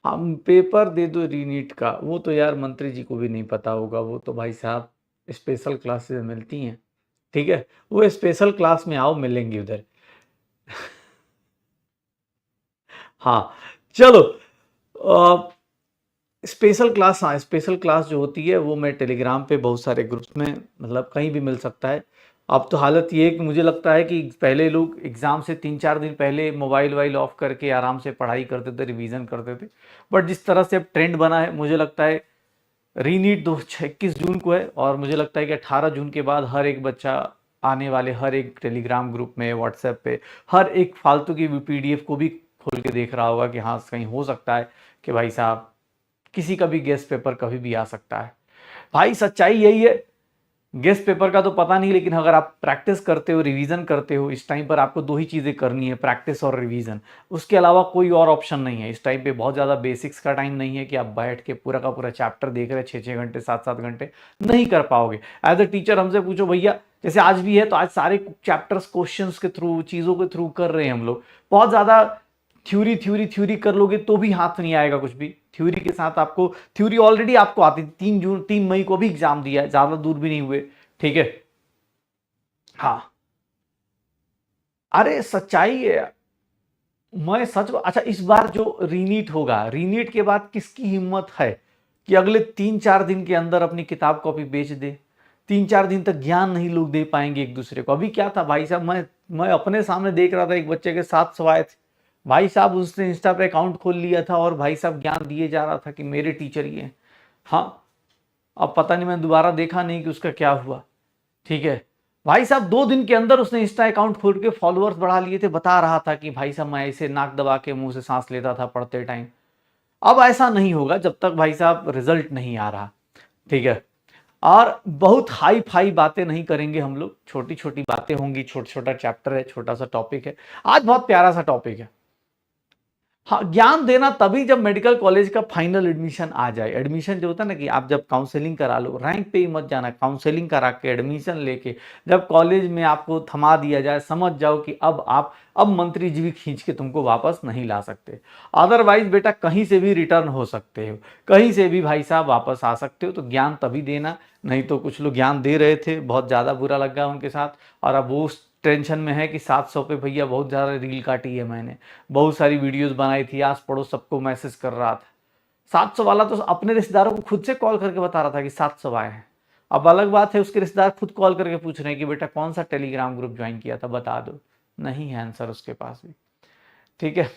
हम पेपर दे दो रीनीट का, वो तो यार मंत्री जी को भी नहीं पता होगा, वो तो भाई साहब स्पेशल क्लासेस मिलती हैं, ठीक है, वो स्पेशल क्लास में आओ, मिलेंगे उधर। हाँ, चलो। स्पेशल क्लास, हाँ, स्पेशल क्लास जो होती है वो मैं टेलीग्राम पे बहुत सारे ग्रुप्स में, मतलब कहीं भी मिल सकता है। अब तो हालत ये है कि मुझे लगता है कि पहले लोग एग्ज़ाम से 3-4 दिन पहले मोबाइल वाइल ऑफ करके आराम से पढ़ाई करते थे, रिवीजन करते थे। बट जिस तरह से अब ट्रेंड बना है, मुझे लगता है रीनीट दो 21 जून को है, और मुझे लगता है कि 18 जून के बाद हर एक बच्चा आने वाले हर एक टेलीग्राम ग्रुप में, व्हाट्सएप पे, हर एक फालतू की पीडीएफ को भी खोल के देख रहा होगा कि हाँ कहीं हो सकता है कि भाई साहब किसी का भी गेस्ट पेपर कभी भी आ सकता है। भाई सच्चाई यही है, गेस्ट पेपर का तो पता नहीं, लेकिन अगर आप प्रैक्टिस करते हो, रिवीजन करते हो, इस टाइम पर आपको दो ही चीज़ें करनी है, प्रैक्टिस और रिवीजन। उसके अलावा कोई और ऑप्शन नहीं है इस टाइम पे। बहुत ज़्यादा बेसिक्स का टाइम नहीं है कि आप बैठ के पूरा का पूरा चैप्टर देख रहे 6-6 घंटे, 7-7 घंटे, नहीं कर पाओगे। एज अ टीचर हमसे पूछो भैया, जैसे आज भी है तो आज सारे चैप्टर्स क्वेश्चंस के थ्रू, चीज़ों के थ्रू कर रहे हैं हम लोग। बहुत ज़्यादा थ्योरी थ्योरी थ्योरी कर लोगे तो भी हाथ नहीं आएगा कुछ भी। थ्योरी के साथ आपको, थ्योरी ऑलरेडी आपको आती थी, 3 जून 3 मई को भी एग्जाम दिया है, ज़्यादा दूर भी नहीं हुए, ठीक है। हाँ, अरे सच्चाई है। मैं सच, अच्छा इस बार जो रीनीट होगा, रीनीट के बाद किसकी हिम्मत है कि अगले 3-4 दिन के अंदर अपनी किताब कॉपी बेच दे। 3-4 दिन तक ज्ञान नहीं लोग दे पाएंगे एक दूसरे को। अभी क्या था भाई साहब, मैं अपने सामने देख रहा था, एक बच्चे के 7 सवाल थे भाई साहब, उसने इंस्टा पे अकाउंट खोल लिया था और भाई साहब ज्ञान दिए जा रहा था कि मेरे टीचर ये हैं। हाँ, अब पता नहीं, मैंने दोबारा देखा नहीं कि उसका क्या हुआ, ठीक है। भाई साहब 2 दिन के अंदर उसने इंस्टा अकाउंट खोल के फॉलोअर्स बढ़ा लिए थे, बता रहा था कि भाई साहब मैं ऐसे नाक दबा के मुंह से सांस लेता था पढ़ते टाइम। अब ऐसा नहीं होगा जब तक भाई साहब रिजल्ट नहीं आ रहा, ठीक है। और बहुत हाई फाई बातें नहीं करेंगे हम लोग, छोटी छोटी बातें होंगी, छोटा छोटा चैप्टर है, छोटा सा टॉपिक है। आज बहुत प्यारा सा टॉपिक है। हाँ, ज्ञान देना तभी जब मेडिकल कॉलेज का फाइनल एडमिशन आ जाए। एडमिशन जो होता है ना, कि आप जब काउंसलिंग करा लो, रैंक पे ही मत जाना, काउंसलिंग करा के एडमिशन लेके जब कॉलेज में आपको थमा दिया जाए, समझ जाओ कि अब मंत्री जी भी खींच के तुमको वापस नहीं ला सकते। अदरवाइज बेटा कहीं से भी रिटर्न हो सकते हो, कहीं से भी भाई साहब वापस आ सकते हो। तो ज्ञान तभी देना। नहीं तो कुछ लोग ज्ञान दे रहे थे, बहुत ज़्यादा बुरा लगा उनके साथ, और अब वो उस टेंशन में है कि 700 पे भैया बहुत ज़्यादा रील काटी है मैंने, बहुत सारी वीडियोस बनाई थी, आस पड़ोस सबको मैसेज कर रहा था। 700 वाला तो अपने रिश्तेदारों को खुद से कॉल करके बता रहा था कि 700 आए हैं। अब अलग बात है, उसके रिश्तेदार खुद कॉल करके पूछ रहे हैं कि बेटा कौन सा टेलीग्राम ग्रुप ज्वाइन किया था, बता दो। नहीं है आंसर उसके पास भी, ठीक है।